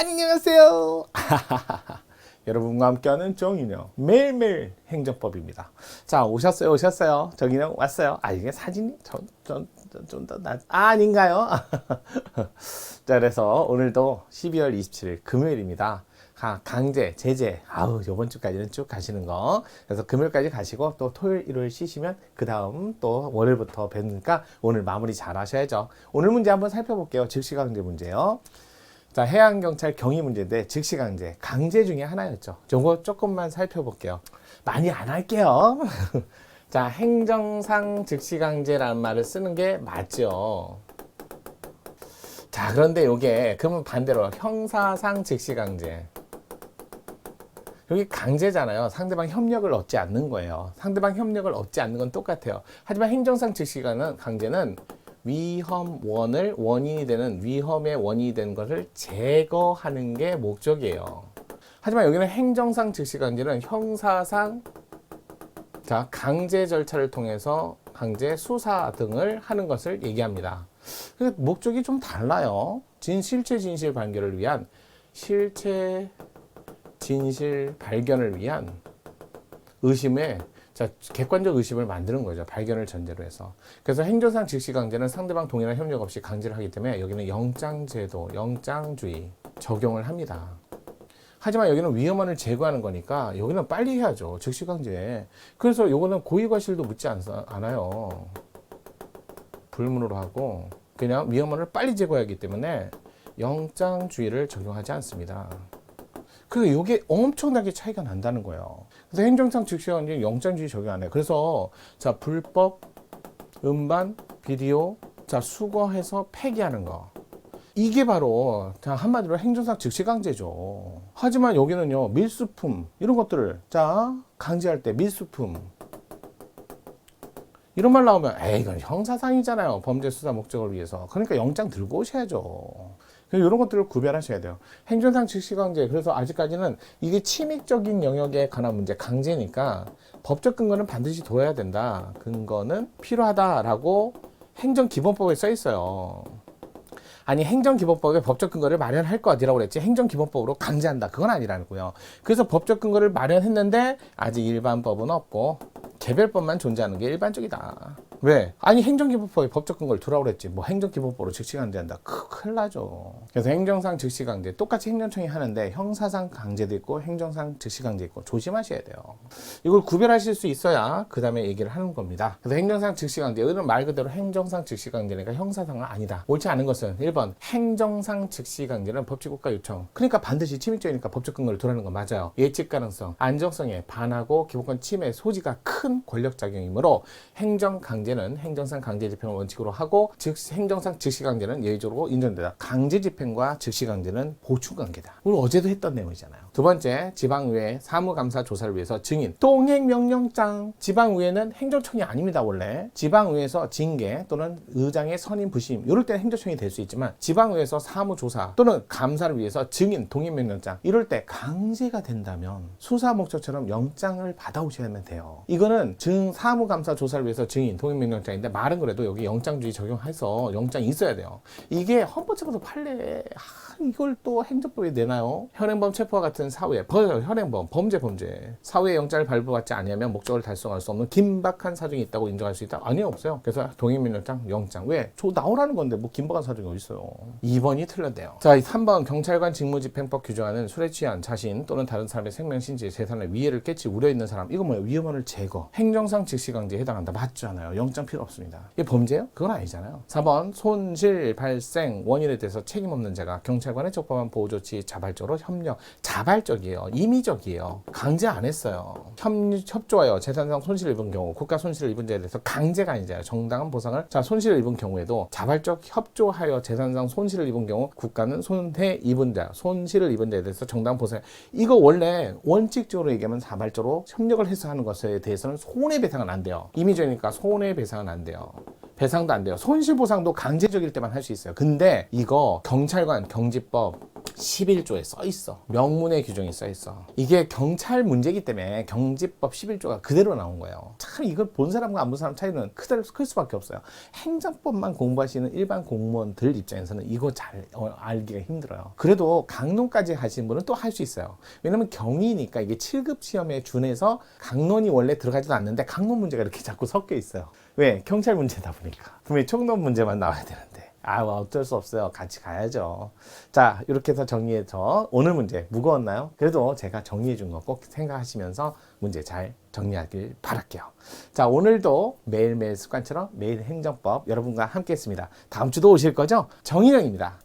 안녕하세요. 여러분과 함께하는 정인영 매일매일 행정법입니다. 자, 오셨어요. 정인영 왔어요. 이게 사진이 아닌가요? 자, 그래서 오늘도 12월 27일 금요일입니다. 강제, 제재, 요번 주까지는 쭉 가시는 거. 그래서 금요일까지 가시고 또 토요일, 일요일 쉬시면 그 다음 또 월요일부터 뵈니까 오늘 마무리 잘 하셔야죠. 오늘 문제 한번 살펴볼게요. 즉시강제 문제요. 자, 해양경찰 경위 문제인데 즉시강제, 강제 중에 하나였죠. 요거 조금만 살펴볼게요. 많이 안 할게요. 자, 행정상 즉시강제라는 말을 쓰는 게 맞죠. 자, 그런데 요게 그러면 반대로 형사상 즉시강제. 여기 강제잖아요. 상대방 협력을 얻지 않는 거예요. 상대방 협력을 얻지 않는 건 똑같아요. 하지만 행정상 즉시강제는 위험원을 원인이 되는 위험의 원인이 되는 것을 제거하는 게 목적이에요. 하지만 여기는 행정상 즉시강제는 형사상 강제 절차를 통해서 강제 수사 등을 하는 것을 얘기합니다. 목적이 좀 달라요. 실체 진실 발견을 위한 실체 진실 발견을 위한 의심에 객관적 의심을 만드는 거죠. 발견을 전제로 해서. 그래서 행정상 즉시강제는 상대방 동의나 협력 없이 강제를 하기 때문에 여기는 영장제도, 영장주의 적용을 합니다. 하지만 여기는 위험원을 제거하는 거니까 여기는 빨리 해야죠. 즉시강제. 그래서 요거는 고의과실도 묻지 않아요. 불문으로 하고 그냥 위험원을 빨리 제거해야 하기 때문에 영장주의를 적용하지 않습니다. 그리고 이게 엄청나게 차이가 난다는 거예요. 그래서 행정상 즉시강제는 영장주의 적용 안 해요. 그래서 불법 음반, 비디오 수거해서 폐기하는 거. 이게 바로 한마디로 행정상 즉시강제죠. 하지만 여기는요, 밀수품 이런 것들을 강제할 때 밀수품 이런 말 나오면 이건 형사상이잖아요. 범죄 수사 목적을 위해서. 그러니까 영장 들고 오셔야죠. 이런 것들을 구별하셔야 돼요. 행정상 즉시강제. 그래서 아직까지는 이게 침입적인 영역에 관한 문제, 강제니까 법적 근거는 반드시 둬야 된다. 근거는 필요하다라고 행정기본법에 써 있어요. 아니, 행정기본법에 법적 근거를 마련할 거 어디라고 그랬지? 행정기본법으로 강제한다. 그건 아니라고요. 그래서 법적 근거를 마련했는데 아직 일반법은 없고 개별법만 존재하는 게 일반적이다. 왜? 아니, 행정기본법에 법적 근거를 두라고 그랬지. 행정기본법으로 즉시강제한다. 큰일 나죠. 그래서 행정상 즉시강제 똑같이 행정청이 하는데 형사상 강제도 있고 행정상 즉시강제 있고 조심하셔야 돼요. 이걸 구별하실 수 있어야 그 다음에 얘기를 하는 겁니다. 그래서 행정상 즉시강제, 이거는 말 그대로 행정상 즉시강제니까 형사상은 아니다. 옳지 않은 것은 1번 행정상 즉시강제는 법치국가 요청. 그러니까 반드시 침입적이니까 법적 근거를 두라는 건 맞아요. 예측 가능성, 안정성에 반하고 기본권 침해 소지가 큰 권력작용이므로 행정강제는 행정상 강제집행을 원칙으로 하고 행정상 즉시강제는 예외적으로 인정된다. 강제집행과 즉시강제는 보충관계다. 오늘 어제도 했던 내용이잖아요. 두 번째, 지방의회 사무감사 조사를 위해서 증인 동행명령장. 지방의회는 행정청이 아닙니다. 원래 지방의회에서 징계 또는 의장의 선임 부심 이럴 때는 행정청이 될 수 있지만 지방의회에서 사무조사 또는 감사를 위해서 증인 동행명령장 이럴 때 강제가 된다면 수사 목적처럼 영장을 받아오셔야만 돼요. 이거는 사무감사 조사를 위해서 증인 동행명령장인데 말은 그래도 여기 영장주의 적용해서 영장이 있어야 돼요. 이게 헌법재판소 판례 이걸 또 행정법에 내나요? 현행범 체포와 같은 사후에 현행범 범죄 사후에 영장을 발부받지 아니하면 목적을 달성할 수 없는 긴박한 사정이 있다고 인정할 수 있다? 아니요, 없어요. 그래서 동행명령장 영장. 왜? 나오라는 건데 긴박한 사정이 어디 있어요? 2번이 틀렸대요. 3번 경찰관 직무집행법 규정하는 술에 취한 자신 또는 다른 사람의 생명, 신체, 재산에 위해를 끼칠 우려 있는 사람. 이거 뭐예요? 위험원을 제거. 행정상 즉시강제에 해당한다. 맞잖아요. 영장 필요 없습니다. 이게 범죄예요? 그건 아니잖아요. 4번 손실 발생 원인에 대해서 책임 없는 자가 경찰관의 적법한 보호조치 자발적으로 협력. 자발적이에요. 임의적이에요. 강제 안 했어요. 협조하여 재산상 손실을 입은 경우 국가 손실을 입은 자에 대해서 강제가 아니잖아요. 정당한 보상을 손실을 입은 경우에도 자발적 협조하여 재산상 손실을 입은 경우 국가는 손실을 입은 자에 대해서 정당한 보상. 이거 원래 원칙적으로 얘기하면 자발적으로 협력을 해서 하는 것에 대해서는 손해배상은 안 돼요. 임의적이니까 손해배상은 안 돼요. 배상도 안 돼요. 손실보상도 강제적일 때만 할 수 있어요. 근데 이거 경찰관, 경지법, 11조에 써 있어. 명문의 규정이 써 있어. 이게 경찰 문제이기 때문에 경지법 11조가 그대로 나온 거예요. 참 이걸 본 사람과 안 본 사람 차이는 그대로 클 수밖에 없어요. 행정법만 공부하시는 일반 공무원들 입장에서는 이거 잘 알기가 힘들어요. 그래도 강론까지 하시는 분은 또 할 수 있어요. 왜냐면 경이니까 이게 7급 시험에 준해서 강론이 원래 들어가지도 않는데 강론 문제가 이렇게 자꾸 섞여 있어요. 왜? 경찰 문제다 보니까. 분명히 총론 문제만 나와야 되는데. 어쩔 수 없어요. 같이 가야죠. 자, 이렇게 해서 정리해서 오늘 문제 무거웠나요? 그래도 제가 정리해 준 거 꼭 생각하시면서 문제 잘 정리하길 바랄게요. 자, 오늘도 매일매일 습관처럼 매일 행정법 여러분과 함께 했습니다. 다음 주도 오실 거죠? 정인영입니다.